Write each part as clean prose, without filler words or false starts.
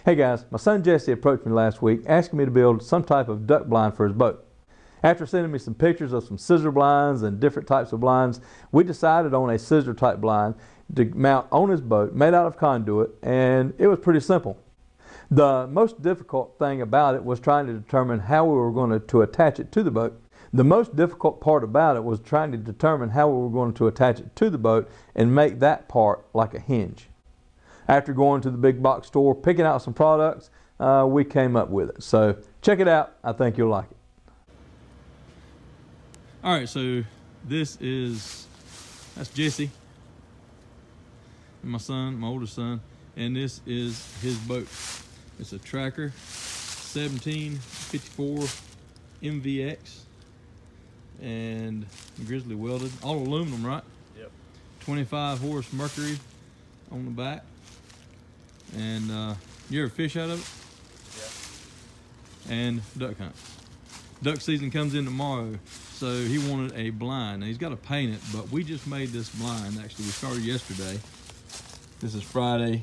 Hey guys, my son Jesse approached me last week asking me to build some type of duck blind for his boat. After sending me some pictures of some scissor blinds and different types of blinds, we decided on a scissor type blind to mount on his boat made out of conduit, and it was pretty simple. The most difficult thing about it was trying to determine how we were going to attach it to the boat. The most difficult part about it was trying to determine how we were going to attach it to the boat and make that part like a hinge. After going to the big box store, picking out some products, we came up with it. So check it out. I think you'll like it. All right, so that's Jesse, my son, my oldest son, and this is his boat. It's a Tracker 1754 MVX and grizzly welded, all aluminum, right? Yep. 25 horse Mercury on the back. And you ever fish out of it? Yeah. And duck hunt. Duck season comes in tomorrow, so he wanted a blind. Now he's got to paint it, but we just made this blind. Actually, we started yesterday. This is Friday,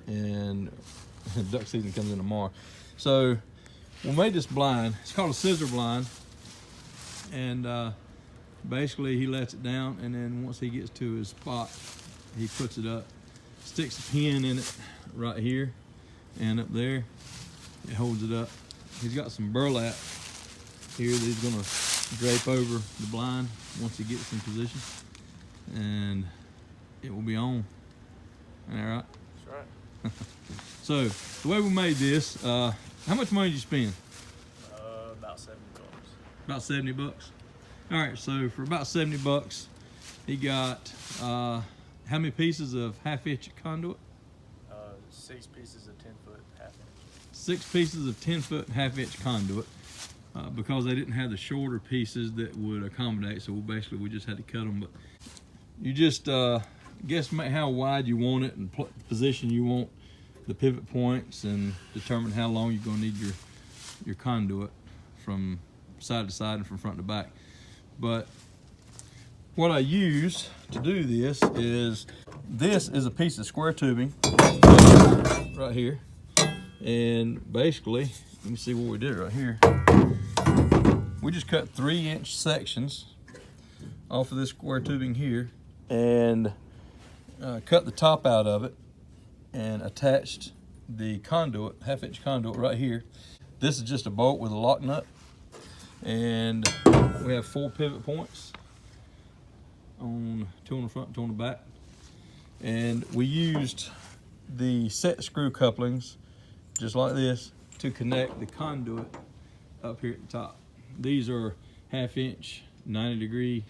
and duck season comes in tomorrow. So we made this blind. It's called a scissor blind, and basically he lets it down, and then once he gets to his spot, he puts it up, sticks a pin in it right here and up there. It holds it up. He's got some burlap here that he's gonna drape over the blind once he gets in position, and it will be on. All right? That's right. So the way we made this, how much money did you spend? About $70. About 70 bucks. All right, so for about 70 bucks, he got how many pieces of 1/2-inch conduit? 6 pieces of 10-foot 1/2-inch. 6 pieces of 10-foot 1/2-inch conduit, because they didn't have the shorter pieces that would accommodate, so basically we just had to cut them. But you just guesstimate how wide you want it and position you want the pivot points, and determine how long you're going to need your conduit from side to side and from front to back. But what I use to do this is a piece of square tubing right here, and basically, let me see what we did right here. We just cut 3-inch sections off of this square tubing here, and cut the top out of it, and attached the conduit, 1/2-inch conduit right here. This is just a bolt with a lock nut, and we have 4 pivot points, 2 on the front, 2 on the back. And we used the set screw couplings, just like this, to connect the conduit up here at the top. These are 1/2-inch, 90-degree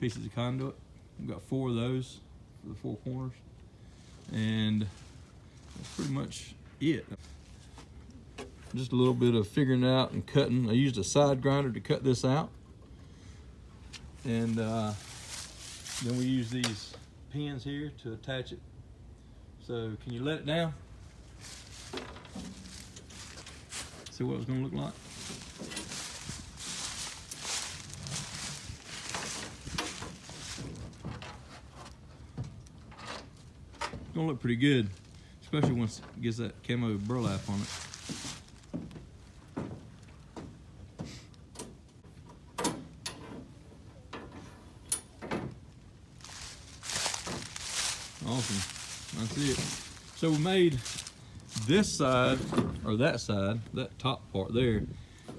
pieces of conduit. We've got 4 of those for the 4 corners, and that's pretty much it. Just a little bit of figuring out and cutting. I used a side grinder to cut this out, and then we use these pins here to attach it. So can you let it down? See what it's going to look like? It's going to look pretty good, especially once it gets that camo burlap on it. Awesome, that's it. So we made this side, or that side, that top part there, I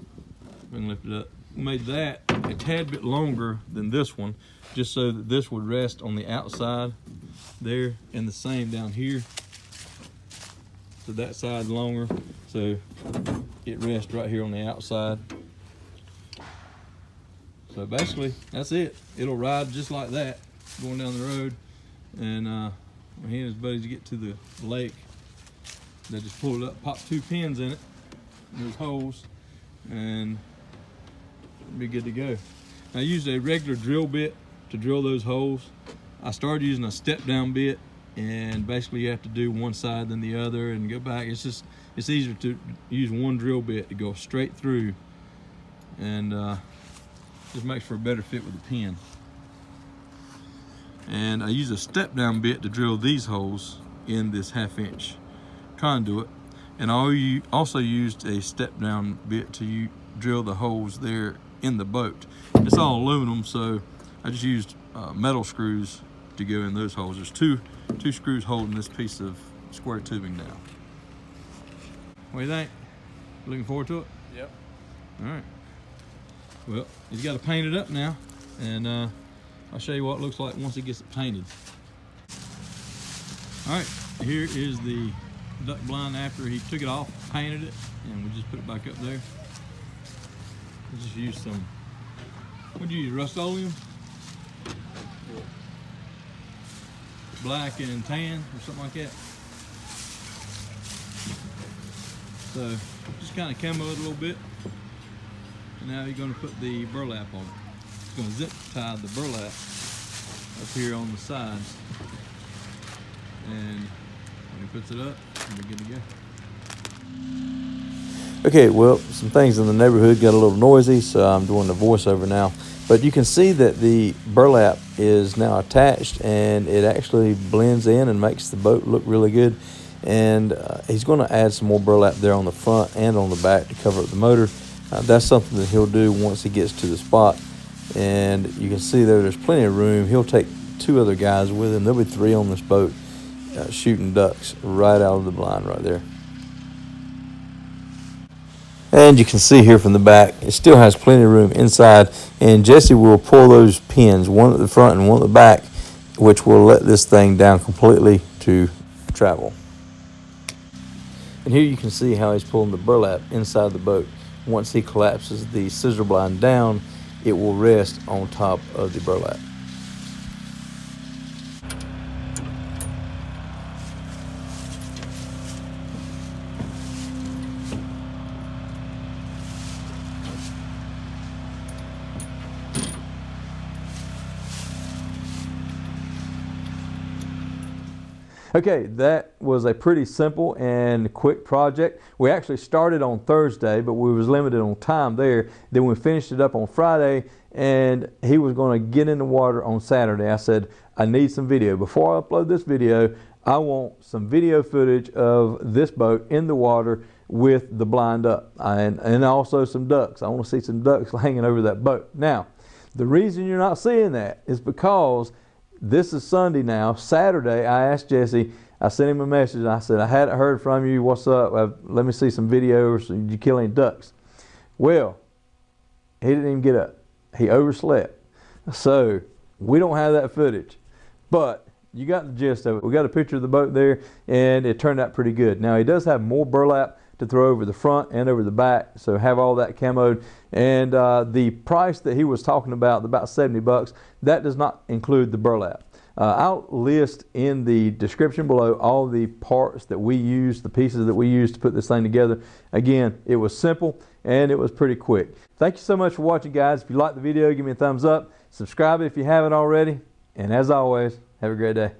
can lift it up. We made that a tad bit longer than this one, just so that this would rest on the outside there, and the same down here. So that side longer, so it rests right here on the outside. So basically, that's it. It'll ride just like that, going down the road. And when he and his buddies get to the lake, they just pull it up, pop 2 pins in it, those holes, and it'll be good to go. I used a regular drill bit to drill those holes. I started using a step down bit, and basically you have to do one side then the other and go back. It's easier to use one drill bit to go straight through, and just makes for a better fit with the pin. And I use a step down bit to drill these holes in this 1/2-inch conduit, And I also used a step down bit to drill the holes there in the boat. It's all aluminum, so I just used metal screws to go in those holes. There's two screws holding this piece of square tubing down. What do you think? Looking forward to it? Yep. All right. Well, he's got to paint it up now, and I'll show you what it looks like once he gets it painted. All right, here is the duck blind after he took it off, painted it, and we just put it back up there. We just used some, what did you use, Rust-Oleum? Black and tan or something like that. So just kind of camo it a little bit. And now you're going to put the burlap on it. It's going to zip tie the burlap up here on the sides. And when he puts it up, we're good to go. Okay, well, some things in the neighborhood got a little noisy, so I'm doing the voiceover now. But you can see that the burlap is now attached, and it actually blends in and makes the boat look really good. And he's going to add some more burlap there on the front and on the back to cover up the motor. That's something that he'll do once he gets to the spot. And you can see there's plenty of room. He'll take 2 other guys with him. There'll be 3 on this boat shooting ducks right out of the blind right there. And you can see here from the back, it still has plenty of room inside. And Jesse will pull those pins, one at the front and one at the back, which will let this thing down completely to travel. And here you can see how he's pulling the burlap inside the boat. Once he collapses the scissor blind down, it will rest on top of the burlap. Okay, that was a pretty simple and quick project. We actually started on Thursday, but we was limited on time there. Then we finished it up on Friday, and he was going to get in the water on Saturday. I said, I need some video. Before I upload this video, I want some video footage of this boat in the water with the blind up, and also some ducks. I want to see some ducks hanging over that boat. Now, the reason you're not seeing that is because this is Sunday now. Saturday, I asked Jesse, I sent him a message, and I said, I hadn't heard from you. What's up? Let me see some video. Did you kill any ducks? Well, he didn't even get up. He overslept. So we don't have that footage. But you got the gist of it. We got a picture of the boat there, and it turned out pretty good. Now, he does have more burlap to throw over the front and over the back, so have all that camoed. And the price that he was talking about 70 bucks, that does not include the burlap. I'll list in the description below all the parts that we use, the pieces that we use to put this thing together. Again, it was simple and it was pretty quick. Thank you so much for watching, guys. If you liked the video, give me a thumbs up. Subscribe if you haven't already. And as always, have a great day.